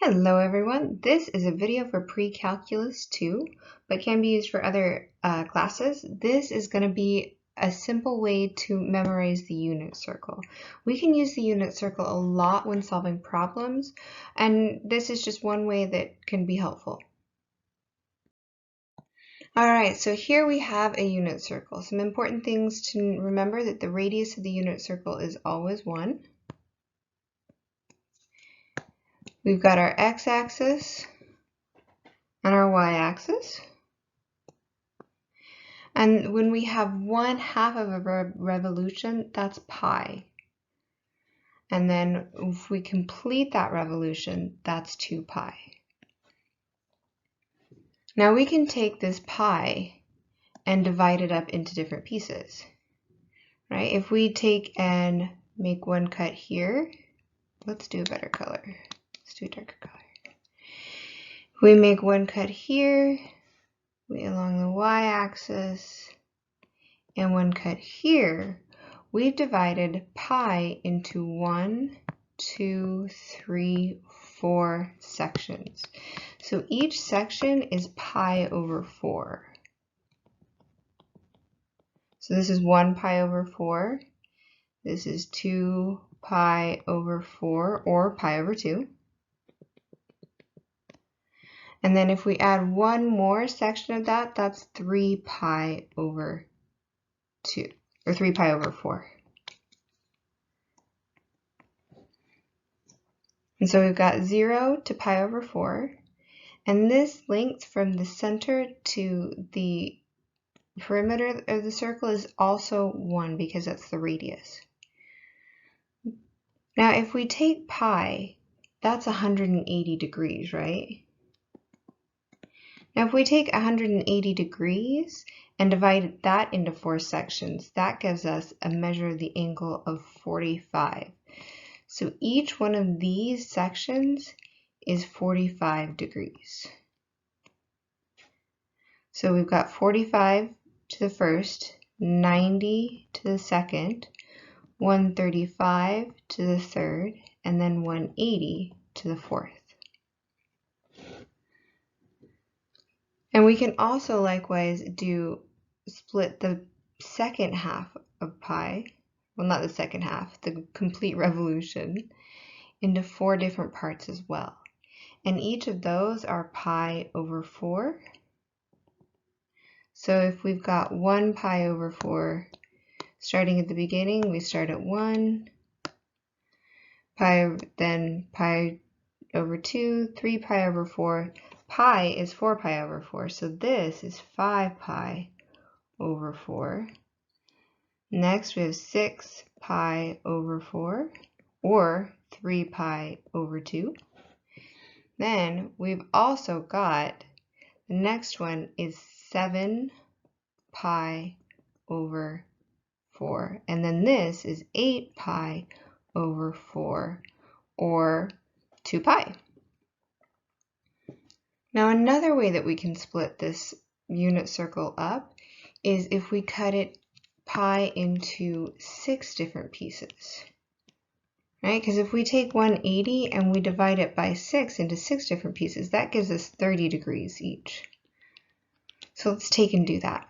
Hello everyone, this is a video for Pre-Calculus 2, but can be used for other classes. This is going to be a simple way to memorize the unit circle. We can use the unit circle a lot when solving problems, and this is just one way that can be helpful. Alright, so here we have a unit circle. Some important things to remember: that the radius of the unit circle is always 1. We've got our x-axis and our y-axis. And when we have 1/2 of a revolution, that's pi. And then if we complete that revolution, that's 2 pi. Now we can take this pi and divide it up into different pieces, right? If we take and make one cut here, let's do a better color. Let's do a darker color. If we make one cut here, along the y-axis, and one cut here, we've divided pi into 1, 2, 3, 4 sections. So each section is pi over 4. So this is 1 pi over 4. This is 2 pi over 4, or pi over 2. And then if we add one more section of that, that's 3 pi over 2, or 3 pi over 4. And so we've got 0 to pi over 4, and this length from the center to the perimeter of the circle is also 1 because that's the radius. Now if we take pi, that's 180 degrees, right? Now if we take 180 degrees and divide that into 4 sections, that gives us a measure of the angle of 45. So each one of these sections is 45 degrees. So we've got 45 to the first, 90 to the second, 135 to the third, and then 180 to the fourth. And we can also likewise split the second half of pi, well, not the second half, the complete revolution, into 4 different parts as well. And each of those are pi over 4. So if we've got 1 pi over 4, starting at the beginning, we start at 1, then pi over 2, 3 pi over 4. Pi is 4 pi over 4, so this is 5 pi over 4. Next we have 6 pi over 4, or 3 pi over 2. Then we've also got, the next one is 7 pi over 4, and then this is 8 pi over 4, or 2 pi. Now another way that we can split this unit circle up is if we cut it pi into 6 different pieces, right? Because if we take 180 and we divide it by 6 into 6 different pieces, that gives us 30 degrees each. So let's take and do that.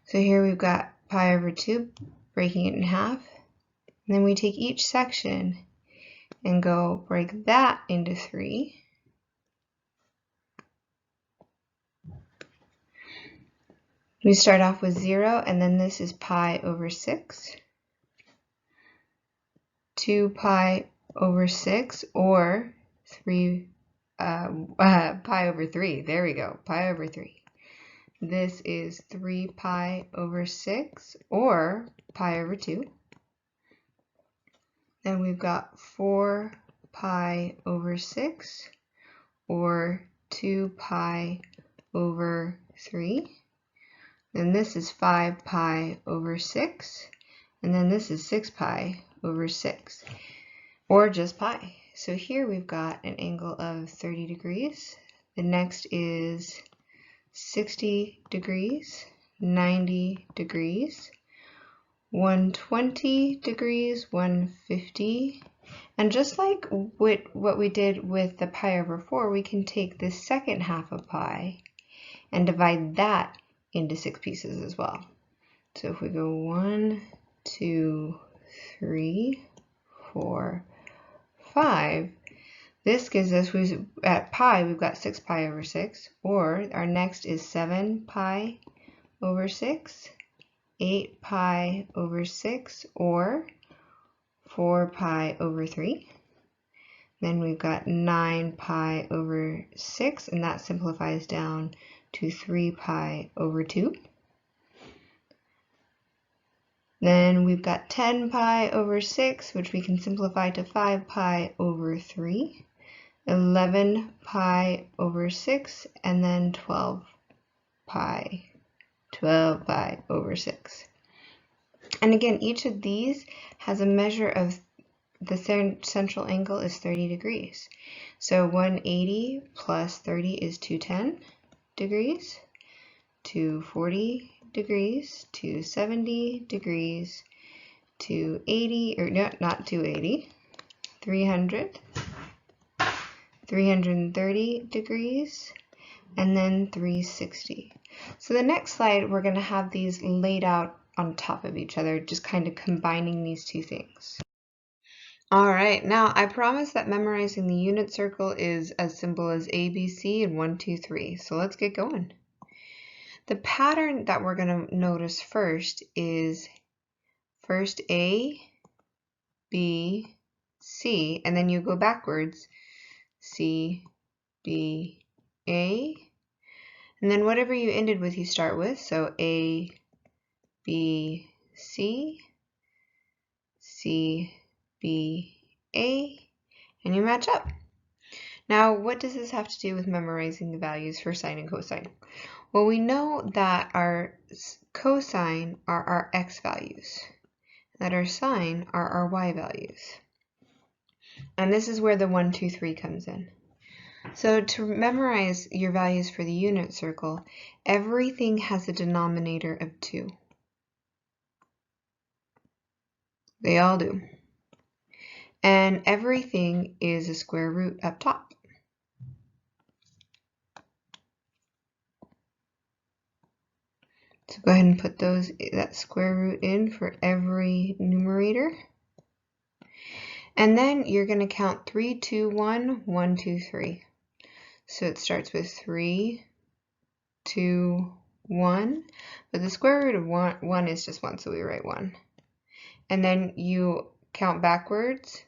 So here we've got pi over 2, breaking it in half, and then we take each section and go break that into 3. We start off with 0, and then this is pi over 6, 2 pi over 6, or 3 pi over 3. There we go, pi over 3. This is 3 pi over 6, or pi over 2. Then we've got 4 pi over 6, or 2 pi over 3. Then this is 5 pi over 6, and then this is 6 pi over 6, or just pi. So here we've got an angle of 30 degrees. The next is 60 degrees, 90 degrees, 120 degrees, 150, And just like what we did with the pi over 4, we can take the second half of pi and divide that into 6 pieces as well. So if we go 1, 2, 3, 4, 5, this gives us, at pi, we've got 6 pi over 6, or our next is 7 pi over 6, 8 pi over 6, or 4 pi over 3. Then we've got 9 pi over 6, and that simplifies down to 3 pi over 2. Then we've got 10 pi over 6, which we can simplify to 5 pi over 3, 11 pi over 6, and then 12 pi over 6. And again, each of these has a measure of the central angle is 30 degrees. So 180 plus 30 is 210 degrees, 240 degrees, 270 degrees, 280, or no, not 280, 300, 330 degrees, and then 360. So the next slide, we're going to have these laid out on top of each other, just kind of combining these two things. All right, now I promise that memorizing the unit circle is as simple as A, B, C, and 1, 2, 3. So let's get going. The pattern that we're going to notice first is first A, B, C, and then you go backwards, C, B, A, and then whatever you ended with, you start with. So A, B, C, C, B, A, and you match up. Now, what does this have to do with memorizing the values for sine and cosine? Well, we know that our cosine are our x values, that our sine are our y values. And this is where the 1, 2, 3 comes in. So to memorize your values for the unit circle, everything has a denominator of 2. They all do. And everything is a square root up top. So go ahead and put that square root in for every numerator. And then you're going to count 3, 2, 1, 1, 2, 3. So it starts with 3, 2, 1. But the square root of 1 is just 1, so we write 1. And then you count backwards,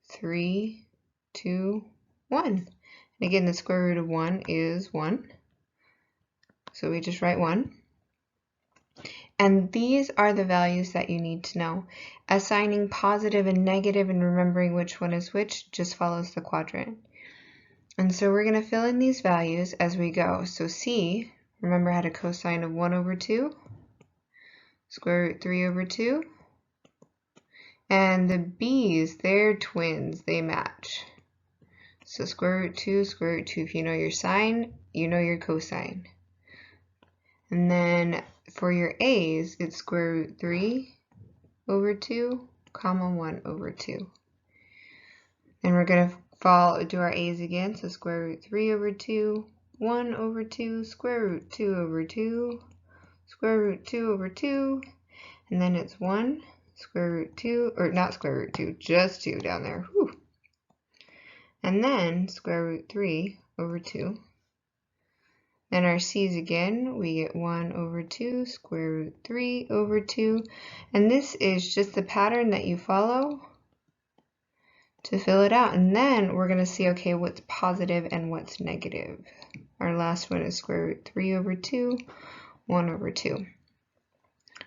3, 2, 1. And again, the square root of 1 is 1. So we just write 1. And these are the values that you need to know. Assigning positive and negative and remembering which one is which just follows the quadrant. And so we're going to fill in these values as we go. So C, remember, had a cosine of 1 over 2, square root 3 over 2. And the B's, they're twins, they match. So square root 2, square root 2. If you know your sine, you know your cosine. And then for your A's, it's square root 3 over 2, comma 1 over 2. And we're going to do our A's again. So square root 3 over 2, 1 over 2, square root 2 over 2, square root 2 over 2, and then it's 1, square root 2, or not square root 2, just 2 down there. Whew. And then square root 3 over 2. Then our C's again, we get 1 over 2, square root 3 over 2. And this is just the pattern that you follow to fill it out. And then we're going to see, okay, what's positive and what's negative. Our last one is square root 3 over 2, 1 over 2.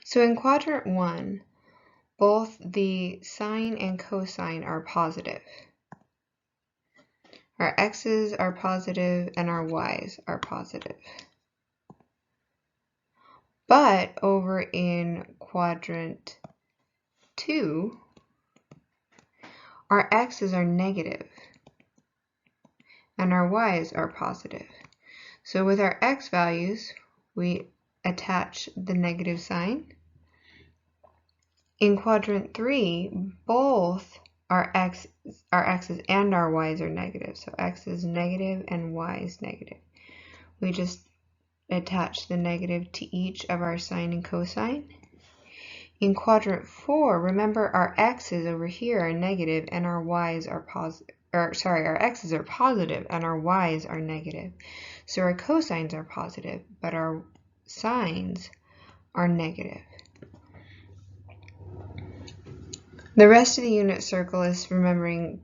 So in quadrant 1, both the sine and cosine are positive. Our x's are positive and our y's are positive. But over in quadrant 2, our x's are negative and our y's are positive. So with our x values, we attach the negative sign. In quadrant 3, both our x's and our y's are negative. So x is negative and y is negative. We just attach the negative to each of our sine and cosine. In quadrant 4, remember our x's over here are negative and our y's are positive. Our x's are positive and our y's are negative. So our cosines are positive, but our sines are negative. The rest of the unit circle is remembering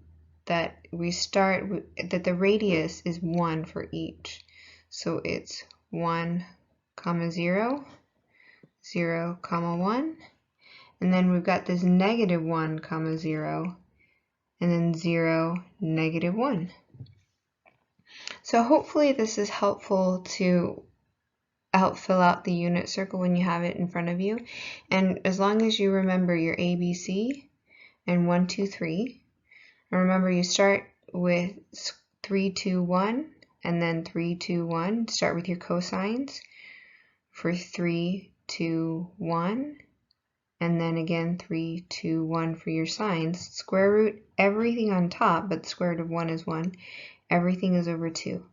that that the radius is 1 for each. So it's 1, 0, 0, 1, and then we've got this negative 1, 0, and then 0, negative 1. So hopefully this is helpful to help fill out the unit circle when you have it in front of you. And as long as you remember your ABC and 1, 2, 3, and remember you start with 3, 2, 1, and then 3, 2, 1. Start with your cosines for 3, 2, 1, and then again 3, 2, 1 for your sines. Square root everything on top, but the square root of 1 is 1. Everything is over 2.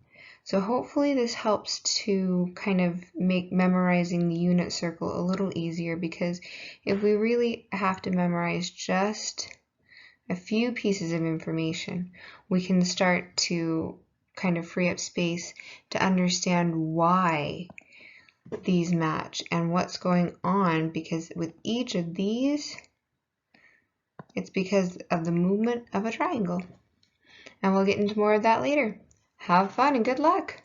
So hopefully this helps to kind of make memorizing the unit circle a little easier, because if we really have to memorize just a few pieces of information, we can start to kind of free up space to understand why these match and what's going on, because with each of these, it's because of the movement of a triangle. And we'll get into more of that later. Have fun and good luck!